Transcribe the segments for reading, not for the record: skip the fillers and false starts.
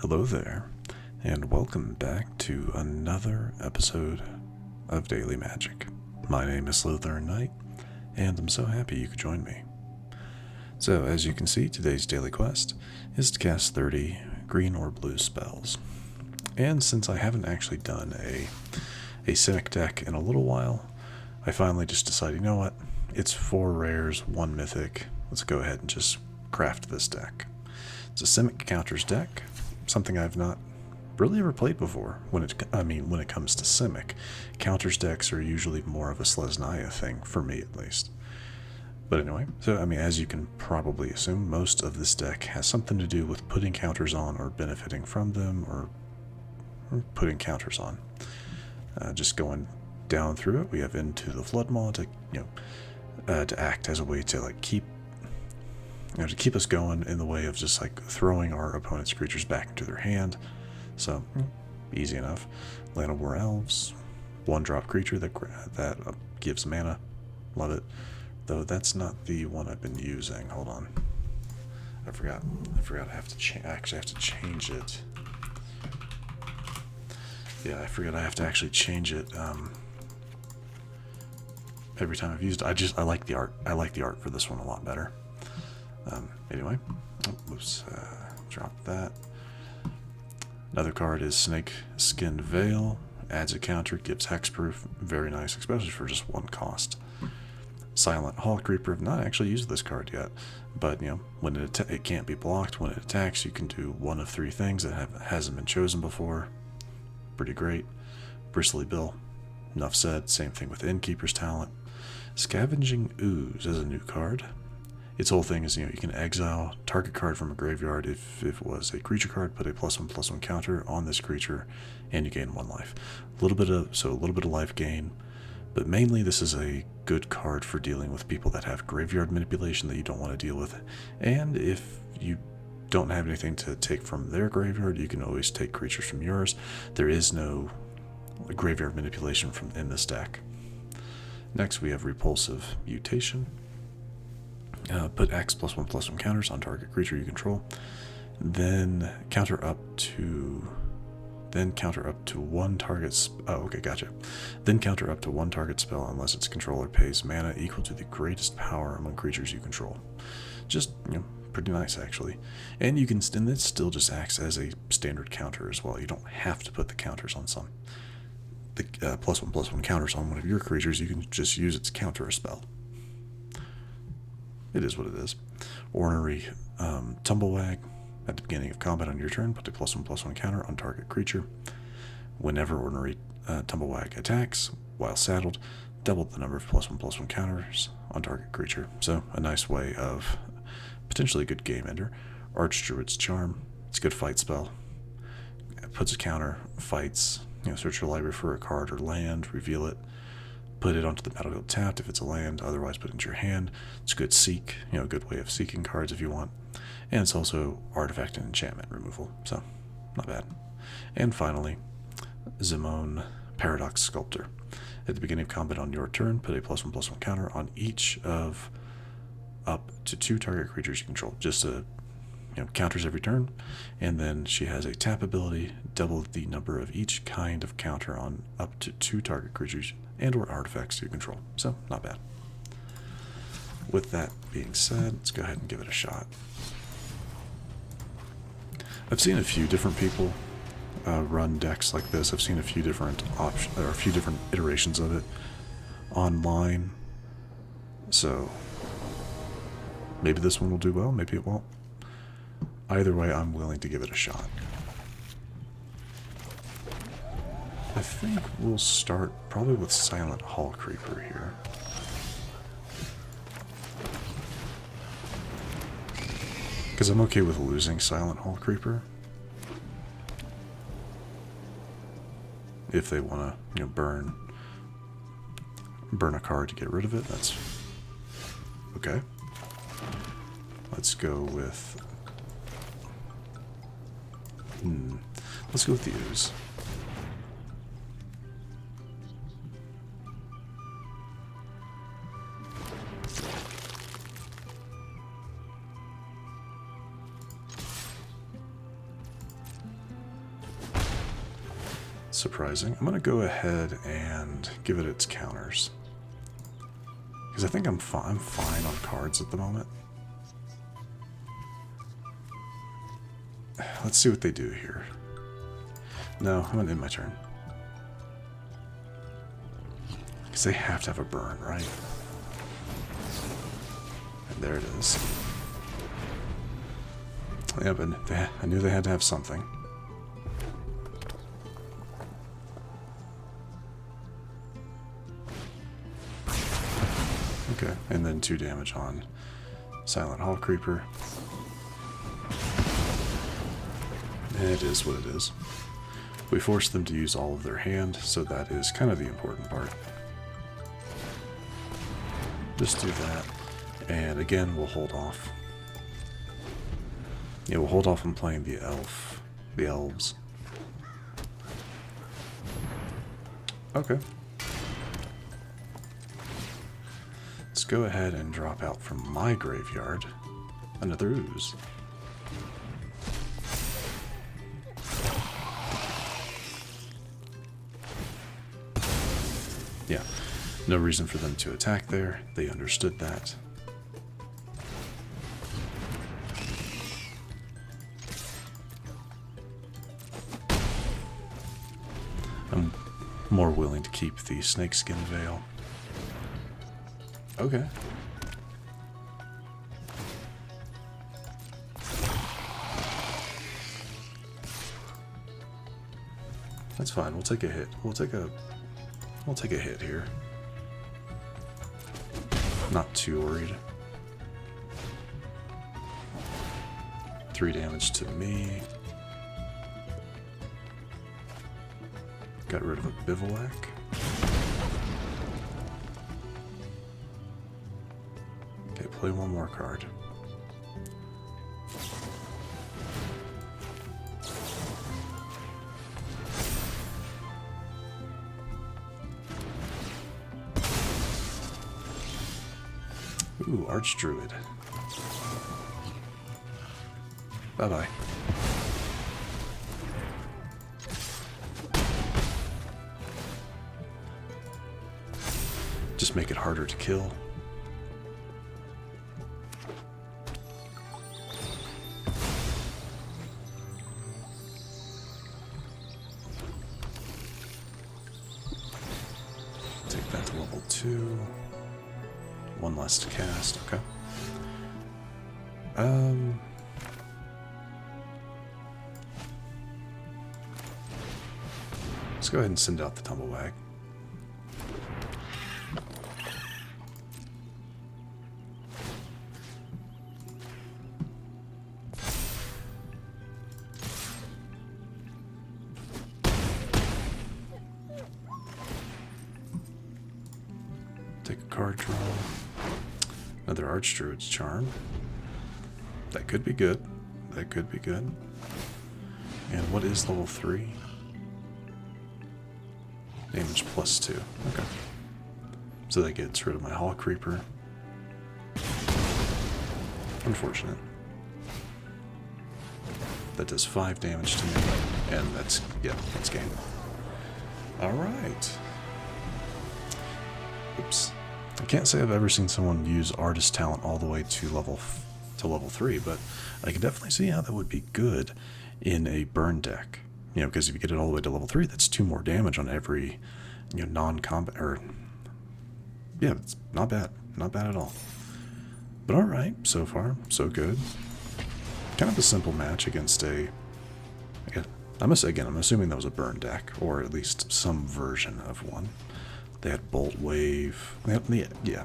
Hello there, and welcome back to another episode of Daily Magic. My name is SlytherinKnight, and I'm so happy you could join me. So, as you can see, today's daily quest is to cast 30 green or blue spells. And since I haven't actually done a Simic deck in a little while, I finally just decided, you know what, it's 4 rares, 1 mythic, let's go ahead and just craft this deck. It's a Simic Counters deck, something I've not really ever played before. When it comes to Simic, Counters decks are usually more of a SlytherinKnight thing, for me at least. But anyway, so as you can probably assume, most of this deck has something to do with putting counters on or benefiting from them, or putting counters on. Just going down through it, we have Into the Flood Maw to act as a way to keep us going in the way of just throwing our opponent's creatures back into their hand. So easy enough. Llanowar Elves, 1-drop creature that gives mana. Love it. Though that's not the one I've been using. Hold on. I forgot. I have to change it. Yeah, I forget I have to actually change it every time I've used it. I like the art. I like the art for this one a lot better. Anyway, drop that. Another card is Snakeskin Veil. Adds a counter, gives hexproof. Very nice, especially for just 1 cost. Silent Hallcreeper. I've not actually used this card yet, but when it can't be blocked. When it attacks, you can do 1 of 3 things that hasn't been chosen before. Pretty great. Bristly Bill. Enough said. Same thing with Innkeeper's talent. Scavenging Ooze is a new card. Its whole thing is, you can exile target card from a graveyard. If it was a creature card, put a +1/+1 counter on this creature, and you gain 1 life. A little bit of life gain, but mainly this is a good card for dealing with people that have graveyard manipulation that you don't want to deal with. And if you don't have anything to take from their graveyard, you can always take creatures from yours. There is no graveyard manipulation in this deck. Next, we have Repulsive Mutation. Put X +1/+1 counters on target creature you control. Then counter up to 1 target. Then counter up to 1 target spell unless its controller pays mana equal to the greatest power among creatures you control. Just pretty nice actually. And it still just acts as a standard counter as well. You don't have to put the counters on the +1/+1 counters on one of your creatures. You can just use its counter a spell. It is what it is. Ornery Tumblewagg. At the beginning of combat on your turn, put a +1/+1 counter on target creature. Whenever Ornery Tumblewagg attacks, while saddled, double the number of +1/+1 counters on target creature. So, a nice way of potentially a good game ender. Archdruid's Charm. It's a good fight spell. It puts a counter, fights, search your library for a card or land, reveal it, put it onto the battlefield tapped if it's a land, otherwise put it into your hand. It's a good seek, a good way of seeking cards if you want. And it's also artifact and enchantment removal, so not bad. And finally, Zimone Paradox Sculptor. At the beginning of combat on your turn, put a +1/+1 counter on each of up to 2 target creatures you control. Just counters every turn. And then she has a tap ability, double the number of each kind of counter on up to 2 target creatures and or artifacts you control. So, not bad. With that being said, let's go ahead and give it a shot. I've seen a few different people run decks like this. I've seen a few different iterations of it online. So, maybe this one will do well, maybe it won't. Either way, I'm willing to give it a shot. I think we'll start probably with Silent Hallcreeper here. Because I'm okay with losing Silent Hallcreeper. If they want to, burn a card to get rid of it, that's okay. Let's go with... Let's go with the Ooze. surprising. I'm going to go ahead and give it its counters. Because I think I'm fine on cards at the moment. Let's see what they do here. No, I'm going to end my turn. Because they have to have a burn, right? And there it is. Yeah, but I knew they had to have something. Okay, and then 2 damage on Silent Hallcreeper. It is what it is. We forced them to use all of their hand, so that is kind of the important part. Just do that. And again, we'll hold off. Yeah, we'll hold off on playing the elves. Okay. Let's go ahead and drop out from my graveyard another ooze. Yeah, no reason for them to attack there. They understood that. I'm more willing to keep the Snakeskin Veil. Okay. That's fine. We'll take a hit. We'll take a hit here. Not too worried. 3 damage to me. Got rid of a bivouac. Okay, play one more card. Ooh, Archdruid. Bye-bye. Just make it harder to kill. Take that to level 2. 1 less to cast, okay. Let's go ahead and send out the Tumblewagg. Take a card draw. Another Archdruid's Charm. That could be good. That could be good. And what is level 3? Damage +2. Okay. So that gets rid of my Hallcreeper. Unfortunate. That does 5 damage to me. And that's, yeah, that's game. Alright. Oops. I can't say I've ever seen someone use Artist Talent all the way to level 3, but I can definitely see how that would be good in a burn deck. You know, because if you get it all the way to level 3, that's 2 more damage on every, you know, non-combat, or, yeah, it's not bad. Not bad at all. But alright, so far, so good. Kind of a simple match against a, I'm assuming that was a burn deck, or at least some version of one. They had Bolt Wave. Yeah,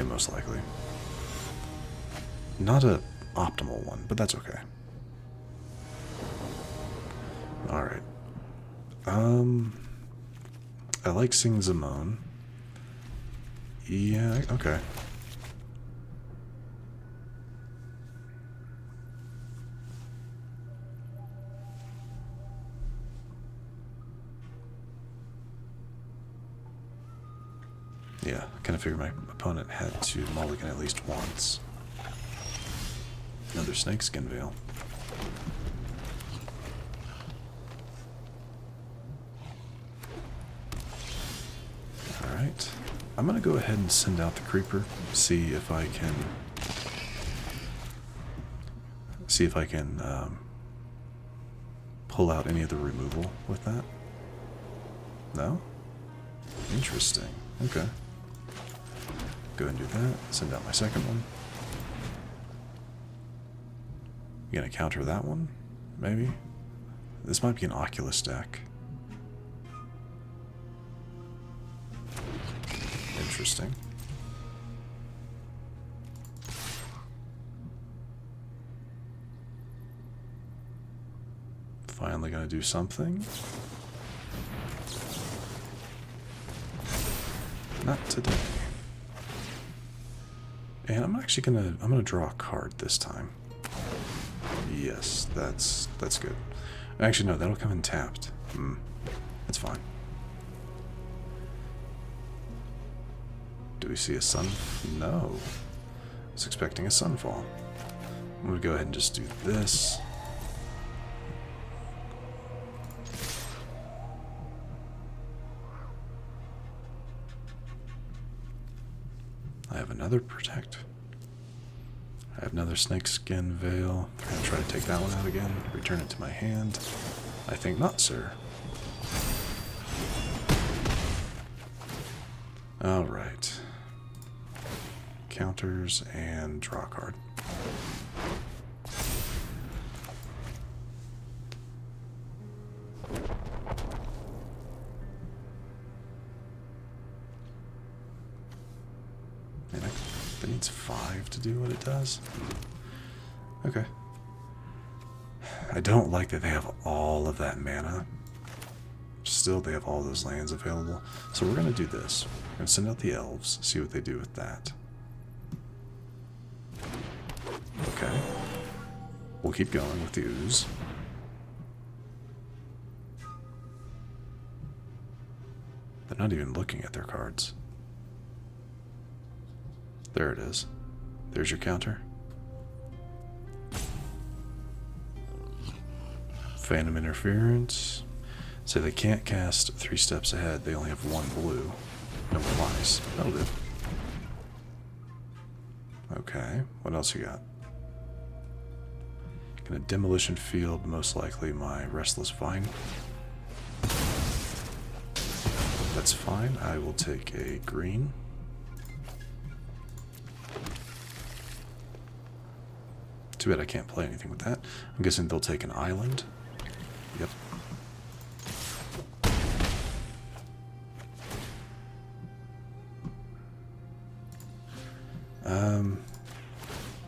most likely. Not a optimal one, but that's okay. Alright. I like seeing Zimone. Yeah, okay. Yeah, I kind of figured my opponent had to mulligan at least once. Another Snakeskin Veil. I'm going to go ahead and send out the creeper, see if I can pull out any of the removal with that. No? Interesting. Okay. Go ahead and do that. Send out my second one. You gonna counter that one? Maybe? This might be an Oculus deck. Interesting. Finally gonna do something. Not today. And I'm actually gonna draw a card this time. Yes, that's good. Actually no, that'll come in tapped. That's fine. Do we see a sun? No. I was expecting a sunfall. I'm gonna go ahead and just do this. I have another protect. I have another Snakeskin Veil. I'm going to try to take that one out again. Return it to my hand. I think not, sir. Alright. Counters and draw a card. It needs 5 to do what it does. Okay. I don't like that they have all of that mana. Still, they have all those lands available. So we're going to do this. We're going to send out the elves, see what they do with that. Okay. We'll keep going with the ooze. They're not even looking at their cards. There it is. There's your counter. Phantom Interference. So they can't cast 3 steps ahead. They only have 1 blue. No flies. That'll do. Okay. What else you got? Gonna Demolition Field, most likely my Restless Vine. That's fine. I will take a green. Too bad I can't play anything with that. I'm guessing they'll take an island. Yep.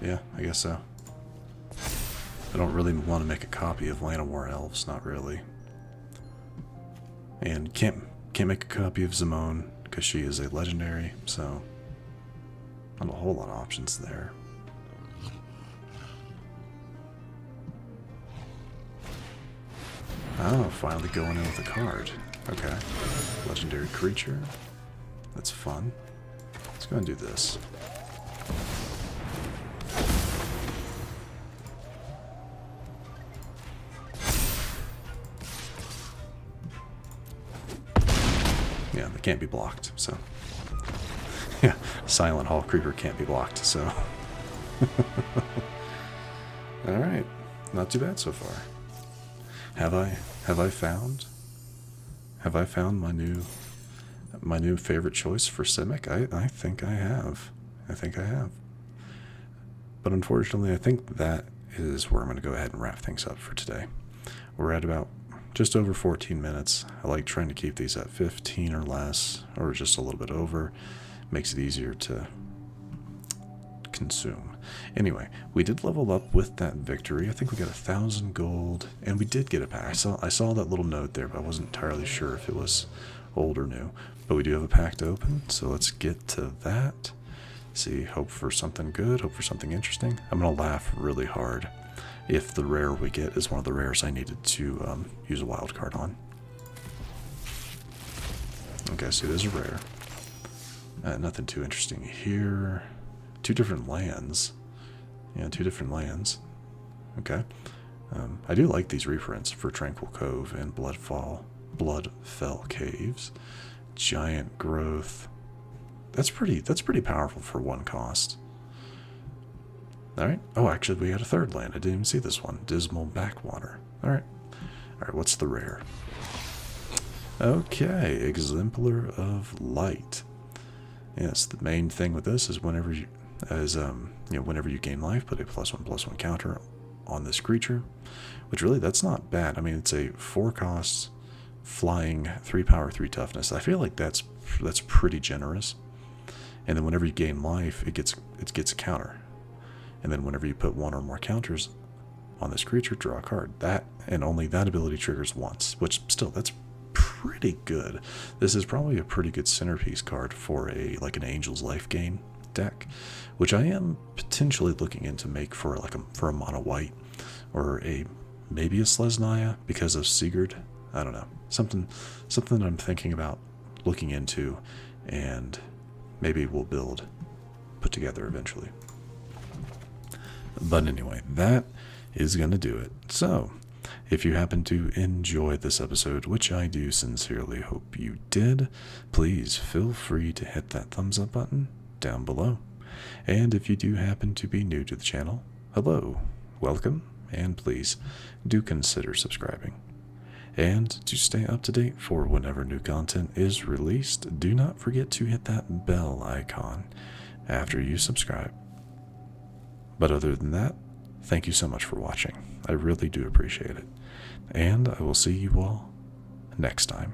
Yeah, I guess so. I don't really want to make a copy of Llanowar Elves, not really. And can't make a copy of Zimone because she is a legendary, so not a whole lot of options there. Oh, finally going in with a card. Okay. Legendary creature. That's fun. Let's go and do this. Yeah, they can't be blocked, so. Yeah, Silent Hallcreeper can't be blocked, so. Alright. Not too bad so far. Have I found my new favorite choice for Simic? I think I have. But unfortunately, I think that is where I'm going to go ahead and wrap things up for today. We're at about just over 14 minutes. I like trying to keep these at 15 or less, or just a little bit over. Makes it easier to consume. Anyway, we did level up with that victory. I think we got 1,000 gold, and we did get a pack. I saw that little note there, but I wasn't entirely sure if it was old or new. But we do have a pack to open, so let's get to that. See, hope for something good, hope for something interesting. I'm gonna laugh really hard if the rare we get is one of the rares I needed to use a wild card on. Okay, so it is a rare. Nothing too interesting here. 2 different lands. Yeah, 2 different lands. Okay. I do like these reprints for Tranquil Cove and Bloodfell Caves. Giant Growth. That's pretty powerful for 1 cost. Alright. Oh, actually, we got a 3rd land. I didn't even see this one. Dismal Backwater. Alright. Alright, what's the rare? Okay, Exemplar of Light. Yes, the main thing with this is whenever you gain life, put a +1/+1 counter on this creature. Which really, that's not bad. I mean, it's a 4 cost flying, 3 power, 3 toughness. I feel like that's pretty generous. And then whenever you gain life, it gets a counter. And then whenever you put 1 or more counters on this creature, draw a card. That, and only that ability triggers once, which still, that's pretty good. This is probably a pretty good centerpiece card for an Angel's Life Gain deck, which I am potentially looking into make for a mono white, or maybe a Sleznaya because of Sigurd. I don't know. Something I'm thinking about looking into, and maybe we'll put together eventually. But anyway, that is going to do it. So, if you happen to enjoy this episode, which I do sincerely hope you did, please feel free to hit that thumbs up button down below. And if you do happen to be new to the channel, hello, welcome, and please do consider subscribing. And to stay up to date for whenever new content is released, do not forget to hit that bell icon after you subscribe. But other than that, thank you so much for watching. I really do appreciate it. And I will see you all next time.